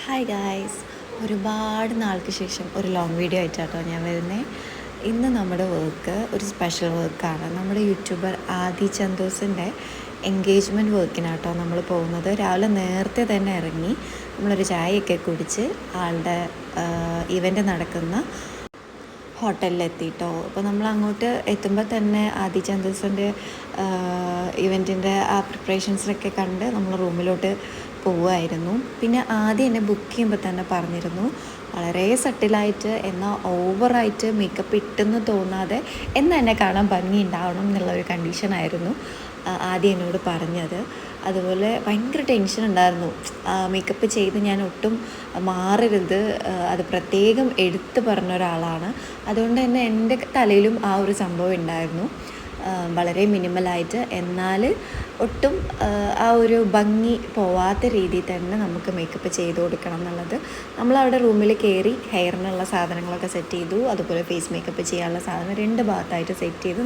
Hi guys, ഒരുപാട് നാൾക്ക് ശേഷം ഒരു ലോങ് വീഡിയോ ആയിട്ടാട്ടോ ഞാൻ വരുന്നത്. ഇന്ന് നമ്മുടെ വർക്ക് ഒരു സ്പെഷ്യൽ വർക്കാണ്. നമ്മുടെ യൂട്യൂബർ ആദി ചന്തോസിൻ്റെ എൻഗേജ്മെൻറ്റ് വർക്കിനാട്ടോ നമ്മൾ പോകുന്നത്. രാവിലെ നേരത്തെ തന്നെ ഇറങ്ങി നമ്മളൊരു ചായയൊക്കെ കുടിച്ച് ആളുടെ ഇവൻ്റ് നടക്കുന്ന ഹോട്ടലിലെത്തിയിട്ടോ. അപ്പോൾ നമ്മൾ അങ്ങോട്ട് എത്തുമ്പോൾ തന്നെ ആദി ചന്തോസിൻ്റെ ഇവൻറ്റിൻ്റെ ആ പ്രിപ്പറേഷൻസിലൊക്കെ കണ്ട് നമ്മൾ റൂമിലോട്ട് പോവുമായിരുന്നു. പിന്നെ ആദ്യം എന്നെ ബുക്ക് ചെയ്യുമ്പോൾ തന്നെ പറഞ്ഞിരുന്നു, വളരെ സട്ടിലായിട്ട് എന്നാൽ ഓവറായിട്ട് മേക്കപ്പ് ഇട്ടെന്ന് തോന്നാതെ എന്നാൽ എന്നെ കാണാൻ ഭംഗി ഉണ്ടാവണം എന്നുള്ളൊരു കണ്ടീഷനായിരുന്നു ആദ്യം എന്നോട് പറഞ്ഞത്. അതുപോലെ ഭയങ്കര ടെൻഷൻ ഉണ്ടായിരുന്നു, മേക്കപ്പ് ചെയ്ത് ഞാൻ ഒട്ടും മാറരുത്, അത് പ്രത്യേകം എടുത്ത് പറഞ്ഞ ഒരാളാണ്. അതുകൊണ്ട് തന്നെ എൻ്റെ തലയിലും ആ ഒരു സംഭവം ഉണ്ടായിരുന്നു, വളരെ മിനിമലായിട്ട് എന്നാൽ ഒട്ടും ആ ഒരു ഭംഗി പോവാത്ത രീതിയിൽ തന്നെ നമുക്ക് മേക്കപ്പ് ചെയ്ത് കൊടുക്കണം എന്നുള്ളത്. നമ്മളവിടെ റൂമിൽ കയറി ഹെയറിനുള്ള സാധനങ്ങളൊക്കെ സെറ്റ് ചെയ്തു, അതുപോലെ ഫേസ് മേക്കപ്പ് ചെയ്യാനുള്ള സാധനം 2 ഭാഗത്തായിട്ട് സെറ്റ് ചെയ്തു.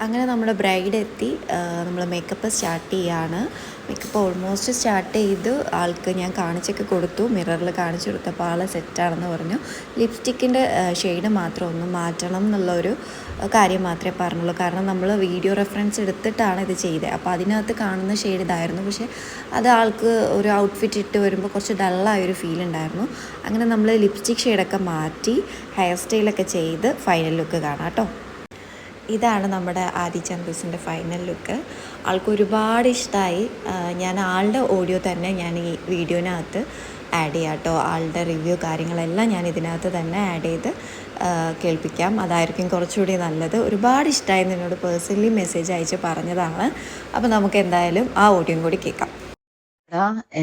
അങ്ങനെ നമ്മുടെ ബ്രൈഡ് എത്തി, നമ്മൾ മേക്കപ്പ് സ്റ്റാർട്ട് ചെയ്യുകയാണ്. മേക്കപ്പ് ഓൾമോസ്റ്റ് സ്റ്റാർട്ട് ചെയ്ത് ആൾക്ക് ഞാൻ കാണിച്ചൊക്കെ കൊടുത്തു, മിററിൽ കാണിച്ചു കൊടുത്തപ്പോൾ ആൾ സെറ്റാണെന്ന് പറഞ്ഞു. ലിപ്സ്റ്റിക്കിൻ്റെ ഷെയ്ഡ് മാത്രം ഒന്ന് മാറ്റണം എന്നുള്ളൊരു കാര്യം മാത്രമേ പറഞ്ഞുള്ളൂ. കാരണം നമ്മൾ വീഡിയോ റെഫറൻസ് എടുത്തിട്ടാണ് ഇത് ചെയ്തത്. അപ്പോൾ അതിനകത്ത് കാണുന്ന ഷെയ്ഡ് ഇതായിരുന്നു, പക്ഷേ അത് ആൾക്ക് ഒരു ഔട്ട്ഫിറ്റ് ഇട്ട് വരുമ്പോൾ കുറച്ച് ഡള്ളായൊരു ഫീൽ ഉണ്ടായിരുന്നു. അങ്ങനെ നമ്മൾ ലിപ്സ്റ്റിക് ഷെയ്ഡൊക്കെ മാറ്റി ഹെയർ സ്റ്റൈലൊക്കെ ചെയ്ത് ഫൈനൽ ലുക്ക് കാണാം കേട്ടോ. ഇതാണ് നമ്മുടെ ആദി ചന്തോസിൻ്റെ ഫൈനൽ ലുക്ക്. ആൾക്ക് ഒരുപാട് ഇഷ്ടമായി. ഞാൻ ആളുടെ ഓഡിയോ തന്നെ ഞാൻ ഈ വീഡിയോനകത്ത് ആഡ് ചെയ്യാം കേട്ടോ. ആളുടെ റിവ്യൂ കാര്യങ്ങളെല്ലാം ഞാൻ ഇതിനകത്ത് തന്നെ ആഡ് ചെയ്ത് കേൾപ്പിക്കാം. അതായിരിക്കും കുറച്ചുകൂടി നല്ലത്. ഒരുപാട് ഇഷ്ടമായി എന്നോട് പേഴ്സണലി മെസ്സേജ് അയച്ച് പറഞ്ഞതാണ്. അപ്പോൾ നമുക്ക് എന്തായാലും ആ ഓഡിയോയും കൂടി കേൾക്കാം.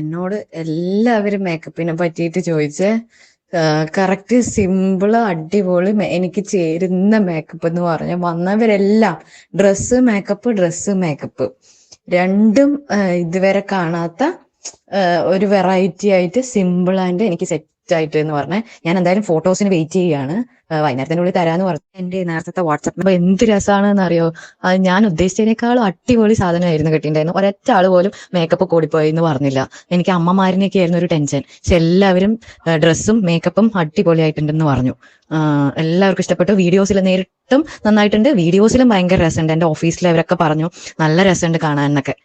എന്നോട് എല്ലാവരും മേക്കപ്പിനെ പറ്റിയിട്ട് ചോദിച്ചേ, കറക്റ്റ് സിമ്പിള് അടിപൊളി എനിക്ക് ചേരുന്ന മേക്കപ്പ് എന്ന് പറഞ്ഞ വന്നവരെല്ലാം ഡ്രസ്സ് മേക്കപ്പ് രണ്ടും ഇതുവരെ കാണാത്ത ഒരു വെറൈറ്റി ആയിട്ട് സിമ്പിൾ ആൻഡ് എനിക്ക് സെറ്റ് ആയിട്ട് എന്ന് പറഞ്ഞാൽ ഞാൻ എന്തായാലും ഫോട്ടോസിന് വെയിറ്റ് ചെയ്യുകയാണ്. വൈകുന്നേരത്തിൻ്റെ ഉള്ളിൽ തരാന്ന് പറഞ്ഞു. എന്റെ നേരത്തെ വാട്സപ്പ് നമ്പർ എന്ത് രസമാണെന്ന് അറിയോ, അത് ഞാൻ ഉദ്ദേശിച്ചതിനേക്കാളും അടിപൊളി സാധനമായിരുന്നു കിട്ടിയിട്ടുണ്ടായിരുന്നു. ഒരൊറ്റ ആള് പോലും മേക്കപ്പ് കൂടിപ്പോയി എന്ന് പറഞ്ഞില്ല. എനിക്ക് അമ്മമാരിനൊക്കെ ആയിരുന്നു ഒരു ടെൻഷൻ. പക്ഷെ എല്ലാവരും ഡ്രസ്സും മേക്കപ്പും അടിപൊളിയായിട്ടുണ്ടെന്ന് പറഞ്ഞു. എല്ലാവർക്കും ഇഷ്ടപ്പെട്ടു. വീഡിയോസിൽ നേരിട്ടും നന്നായിട്ടുണ്ട്, വീഡിയോസിലും ഭയങ്കര രസമുണ്ട്. എന്റെ ഓഫീസിൽ അവരൊക്കെ പറഞ്ഞു നല്ല രസമുണ്ട് കാണാൻ എന്നൊക്കെ.